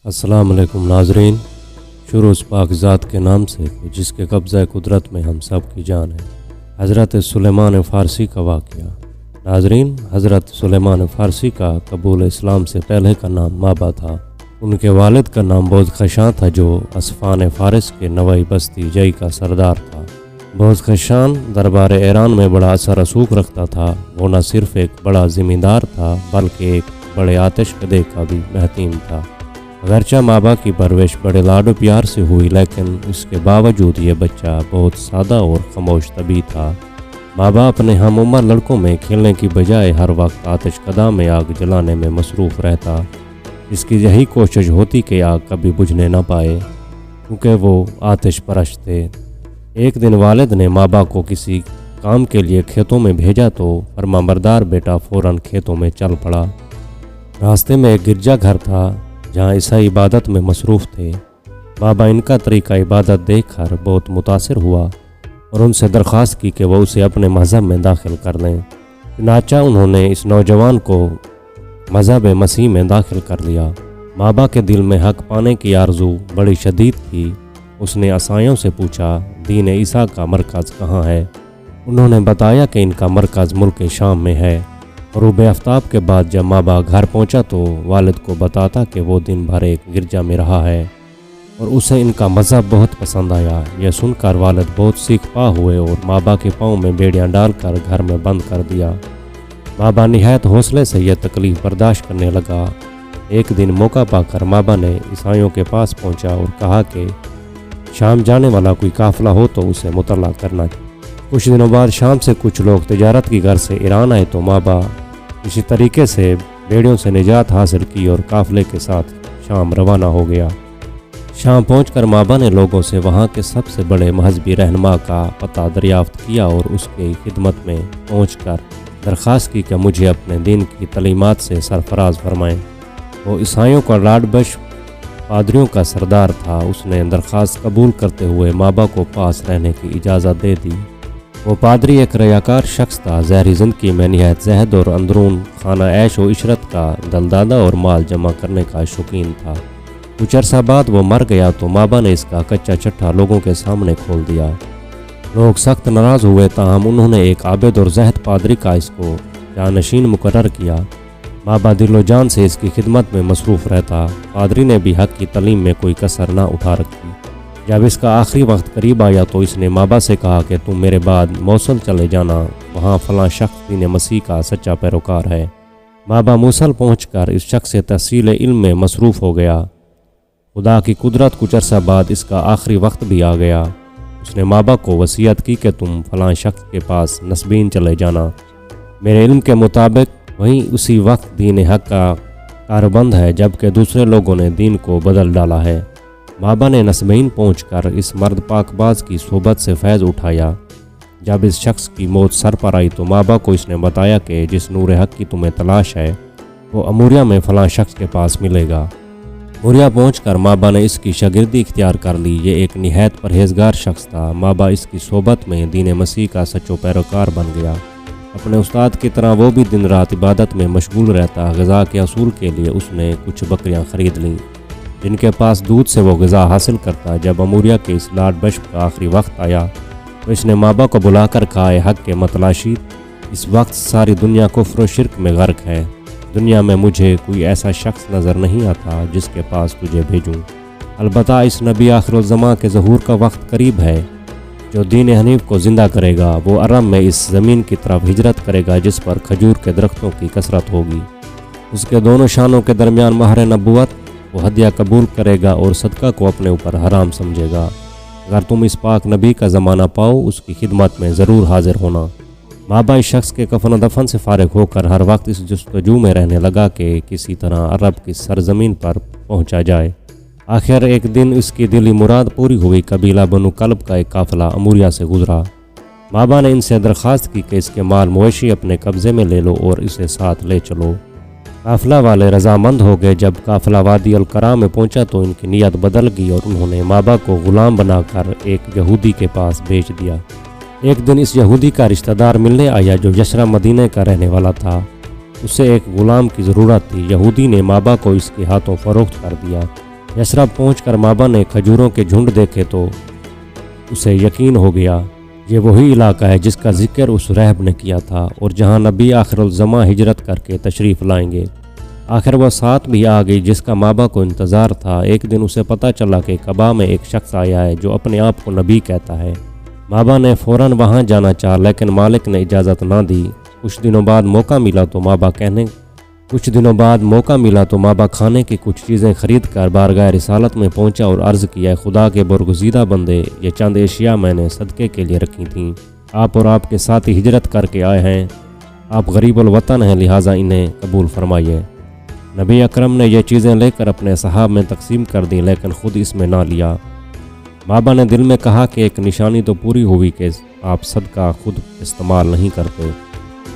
السلام علیکم ناظرین، شروع اس پاک ذات کے نام سے جس کے قبضہ قدرت میں ہم سب کی جان ہے۔ حضرت سلیمان فارسی کا واقعہ۔ ناظرین، حضرت سلیمان فارسی کا قبول اسلام سے پہلے کا نام مابا تھا۔ ان کے والد کا نام بوزخشاں تھا جو اصفہان فارس کے نوائی بستی جئی کا سردار تھا۔ بوزخشاں دربار ایران میں بڑا اثر رسوخ رکھتا تھا۔ وہ نہ صرف ایک بڑا زمیندار تھا بلکہ ایک بڑے آتش کدے کا بھی محتیم تھا۔ اگرچہ مابا کی پرورش بڑے لاڈ و پیار سے ہوئی، لیکن اس کے باوجود یہ بچہ بہت سادہ اور خاموش طبع تھا۔ مابا اپنے ہم عمر لڑکوں میں کھیلنے کی بجائے ہر وقت آتش کدہ میں آگ جلانے میں مصروف رہتا۔ اس کی یہی کوشش ہوتی کہ آگ کبھی بجھنے نہ پائے، کیونکہ وہ آتش پرست تھے۔ ایک دن والد نے مابا کو کسی کام کے لیے کھیتوں میں بھیجا تو فرمانبردار بیٹا فوراً کھیتوں میں چل پڑا۔ راستے میں ایک گرجا گھر تھا جہاں عیسائی عبادت میں مصروف تھے۔ بابا ان کا طریقہ عبادت دیکھ کر بہت متاثر ہوا اور ان سے درخواست کی کہ وہ اسے اپنے مذہب میں داخل کر لیں۔ چنانچہ انہوں نے اس نوجوان کو مذہب مسیح میں داخل کر لیا۔ بابا کے دل میں حق پانے کی آرزو بڑی شدید تھی۔ اس نے عیسائیوں سے پوچھا، دین عیسیٰ کا مرکز کہاں ہے؟ انہوں نے بتایا کہ ان کا مرکز ملک شام میں ہے۔ غروب آفتاب کے بعد جب مابا گھر پہنچا تو والد کو بتاتا کہ وہ دن بھر ایک گرجا میں رہا ہے اور اسے ان کا مذہب بہت پسند آیا۔ یہ سن کر والد بہت سیکھ پا ہوئے اور مابا کے پاؤں میں بیڑیاں ڈال کر گھر میں بند کر دیا۔ مابا نہایت حوصلے سے یہ تکلیف برداشت کرنے لگا۔ ایک دن موقع پا کر مابا نے عیسائیوں کے پاس پہنچا اور کہا کہ شام جانے والا کوئی قافلہ ہو تو اسے مطلع کرنا چاہیے۔ کچھ دنوں بعد شام سے کچھ لوگ تجارت کی غرض سے ایران آئے تو مابا اسی طریقے سے بیڑیوں سے نجات حاصل کی اور قافلے کے ساتھ شام روانہ ہو گیا۔ شام پہنچ کر مابا نے لوگوں سے وہاں کے سب سے بڑے مذہبی رہنما کا پتہ دریافت کیا اور اس کی خدمت میں پہنچ کر درخواست کی کہ مجھے اپنے دین کی تعلیمات سے سرفراز فرمائیں۔ وہ عیسائیوں کا لاڈ بش پادریوں کا سردار تھا۔ اس نے درخواست قبول کرتے ہوئے مابا کو پاس رہنے کی اجازت دے دی۔ وہ پادری ایک ریاکار شخص تھا، ظاہری زندگی میں نہایت زہد اور اندرون خانہ عیش و عشرت کا دلدادہ اور مال جمع کرنے کا شوقین تھا۔ کچھ عرصہ بعد وہ مر گیا تو مابا نے اس کا کچا چٹھا لوگوں کے سامنے کھول دیا۔ لوگ سخت ناراض ہوئے، تاہم انہوں نے ایک عابد اور زاہد پادری کا اس کو جانشین مقرر کیا۔ مابا دل و جان سے اس کی خدمت میں مصروف رہتا۔ پادری نے بھی حق کی تعلیم میں کوئی کسر نہ اٹھا رکھی۔ جب اس کا آخری وقت قریب آیا تو اس نے مابا سے کہا کہ تم میرے بعد موصل چلے جانا، وہاں فلاں شخص دین مسیح کا سچا پیروکار ہے۔ مابا موصل پہنچ کر اس شخص سے تحصیل علم میں مصروف ہو گیا۔ خدا کی قدرت کچھ عرصہ بعد اس کا آخری وقت بھی آ گیا۔ اس نے مابا کو وصیت کی کہ تم فلاں شخص کے پاس نسبین چلے جانا، میرے علم کے مطابق وہیں اسی وقت دین حق کا کاربند ہے، جبکہ دوسرے لوگوں نے دین کو بدل ڈالا ہے۔ مابا نے نسبین پہنچ کر اس مرد پاک باز کی صحبت سے فیض اٹھایا۔ جب اس شخص کی موت سر پر آئی تو مابا کو اس نے بتایا کہ جس نور حق کی تمہیں تلاش ہے وہ اموریا میں فلاں شخص کے پاس ملے گا۔ اموریا پہنچ کر مابا نے اس کی شاگردی اختیار کر لی۔ یہ ایک نہایت پرہیزگار شخص تھا۔ مابا اس کی صحبت میں دین مسیح کا سچو پیروکار بن گیا۔ اپنے استاد کی طرح وہ بھی دن رات عبادت میں مشغول رہتا۔ غذا کے اصول کے لیے اس نے کچھ بکریاں خرید لیں جن کے پاس دودھ سے وہ غذا حاصل کرتا۔ جب اموریا کے اس لاڈ بشپ کا آخری وقت آیا تو اس نے مابا کو بلا کر کہا، اے حق کے متلاشی، اس وقت ساری دنیا کفر و شرک میں غرق ہے۔ دنیا میں مجھے کوئی ایسا شخص نظر نہیں آتا جس کے پاس تجھے بھیجوں۔ البتہ اس نبی آخر الزماں کے ظہور کا وقت قریب ہے۔ جو دین حنیف کو زندہ کرے گا وہ ارم میں اس زمین کی طرف ہجرت کرے گا جس پر کھجور کے درختوں کی کثرت ہوگی۔ اس کے دونوں شانوں کے درمیان مہر نبوت، وہ ہدیہ قبول کرے گا اور صدقہ کو اپنے اوپر حرام سمجھے گا۔ اگر تم اس پاک نبی کا زمانہ پاؤ اس کی خدمت میں ضرور حاضر ہونا۔ مابا اس شخص کے کفن و دفن سے فارغ ہو کر ہر وقت اس جستجو میں رہنے لگا کہ کسی طرح عرب کی سرزمین پر پہنچا جائے۔ آخر ایک دن اس کی دلی مراد پوری ہوئی۔ قبیلہ بنو کلب کا ایک قافلہ اموریا سے گزرا۔ مابا نے ان سے درخواست کی کہ اس کے مال مویشی اپنے قبضے میں لے لو اور اسے ساتھ لے چلو۔ قافلہ والے رضامند ہو گئے۔ جب قافلہ وادی القرا میں پہنچا تو ان کی نیت بدل گئی اور انہوں نے مابا کو غلام بنا کر ایک یہودی کے پاس بھیج دیا۔ ایک دن اس یہودی کا رشتہ دار ملنے آیا جو یسرا مدینہ کا رہنے والا تھا۔ اسے ایک غلام کی ضرورت تھی۔ یہودی نے مابا کو اس کے ہاتھوں فروخت کر دیا۔ یسرا پہنچ کر مابا نے کھجوروں کے جھنڈ دیکھے تو اسے یقین ہو گیا یہ وہی علاقہ ہے جس کا ذکر اس راہب نے کیا تھا اور جہاں نبی آخر الزماں ہجرت کر کے تشریف لائیں گے۔ آخر وہ ساتھ بھی آ گئی جس کا مابا کو انتظار تھا۔ ایک دن اسے پتہ چلا کہ کعبہ میں ایک شخص آیا ہے جو اپنے آپ کو نبی کہتا ہے۔ مابا نے فوراً وہاں جانا چاہا لیکن مالک نے اجازت نہ دی۔ کچھ دنوں بعد موقع ملا تو مابا کھانے کی کچھ چیزیں خرید کر بارگاہ رسالت میں پہنچا اور عرض کیا، خدا کے برگزیدہ بندے، یہ چند اشیاء میں نے صدقے کے لیے رکھی تھیں۔ آپ اور آپ کے ساتھی ہجرت کر کے آئے ہیں، آپ غریب الوطن ہیں، لہٰذا انہیں قبول فرمائیے۔ نبی اکرم نے یہ چیزیں لے کر اپنے صحاب میں تقسیم کر دیں لیکن خود اس میں نہ لیا۔ مابا نے دل میں کہا کہ ایک نشانی تو پوری ہوئی کہ آپ صدقہ خود استعمال نہیں کرتے۔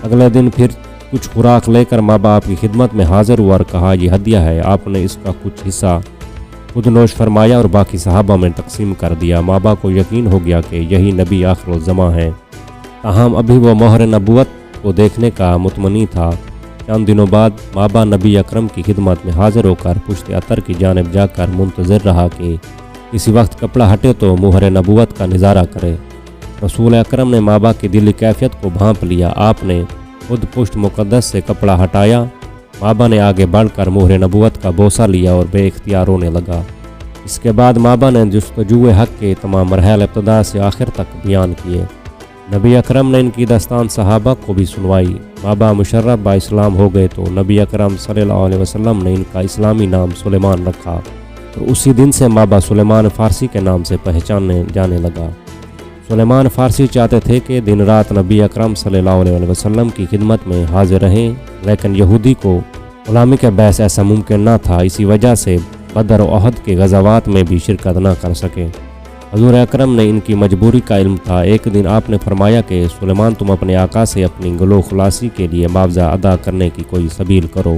اگلے دن پھر کچھ خوراک لے کر مابا آپ کی خدمت میں حاضر ہوا اور کہا، یہ ہدیہ ہے۔ آپ نے اس کا کچھ حصہ خود نوش فرمایا اور باقی صحابہ میں تقسیم کر دیا۔ مابا کو یقین ہو گیا کہ یہی نبی آخر الزماں ہے، تاہم ابھی وہ مہر نبوت کو دیکھنے کا مطمئن تھا۔ چند دنوں بعد مابا نبی اکرم کی خدمت میں حاضر ہو کر پشت اطر کی جانب جا کر منتظر رہا کہ کسی وقت کپڑا ہٹے تو مہر نبوت کا نظارہ کرے۔ رسول اکرم نے مابا کی دلی کیفیت کو بھانپ لیا۔ آپ نے خود پشت مقدس سے کپڑا ہٹایا۔ مابا نے آگے بڑھ کر مہر نبوت کا بوسہ لیا اور بے اختیار رونے لگا۔ اس کے بعد مابا نے جستجوء حق کے تمام مراحل ابتدا سے آخر تک بیان کیے۔ نبی اکرم نے ان کی داستان صحابہ کو بھی سنوائی۔ مابا مشرف با اسلام ہو گئے تو نبی اکرم صلی اللہ علیہ وسلم نے ان کا اسلامی نام سلیمان رکھا اور اسی دن سے مابا سلیمان فارسی کے نام سے پہچانے جانے لگا۔ سلیمان فارسی چاہتے تھے کہ دن رات نبی اکرم صلی اللہ علیہ وسلم کی خدمت میں حاضر رہیں، لیکن یہودی کو غلامی کے باعث ایسا ممکن نہ تھا، اسی وجہ سے بدر و احد کے غزوات میں بھی شرکت نہ کر سکے۔ حضور اکرم نے ان کی مجبوری کا علم تھا۔ ایک دن آپ نے فرمایا کہ سلیمان، تم اپنے آقا سے اپنی گلو خلاصی کے لیے معاوضہ ادا کرنے کی کوئی سبیل کرو۔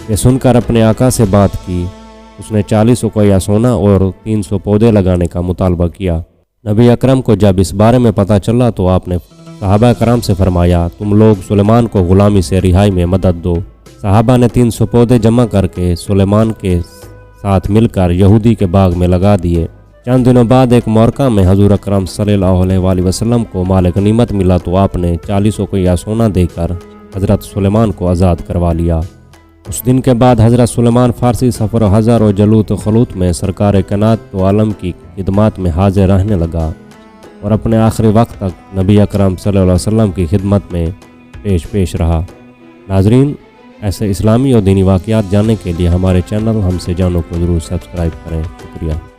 یہ سن کر اپنے آقا سے بات کی۔ اس نے 40 اوقیہ سونا اور 300 پودے لگانے کا مطالبہ کیا۔ نبی اکرم کو جب اس بارے میں پتہ چلا تو آپ نے صحابہ کرام سے فرمایا، تم لوگ سلیمان کو غلامی سے رہائی میں مدد دو۔ صحابہ نے 300 پودے جمع کر کے سلیمان کے ساتھ مل کر یہودی کے باغ میں لگا دیے۔ چند دنوں بعد ایک مورکہ میں حضور اکرم صلی اللہ علیہ وسلم کو مال غنیمت ملا تو آپ نے 40 اوقیہ سونا دے کر حضرت سلیمان کو آزاد کروا لیا۔ اس دن کے بعد حضرت سلیمان فارسی سفر و حضر و جلوت و خلوت میں سرکار کائنات و عالم کی خدمات میں حاضر رہنے لگا اور اپنے آخری وقت تک نبی اکرم صلی اللہ علیہ وسلم کی خدمت میں پیش رہا۔ ناظرین، ایسے اسلامی اور دینی واقعات جاننے کے لیے ہمارے چینل ہم سے جانو کو ضرور سبسکرائب کریں۔ شکریہ۔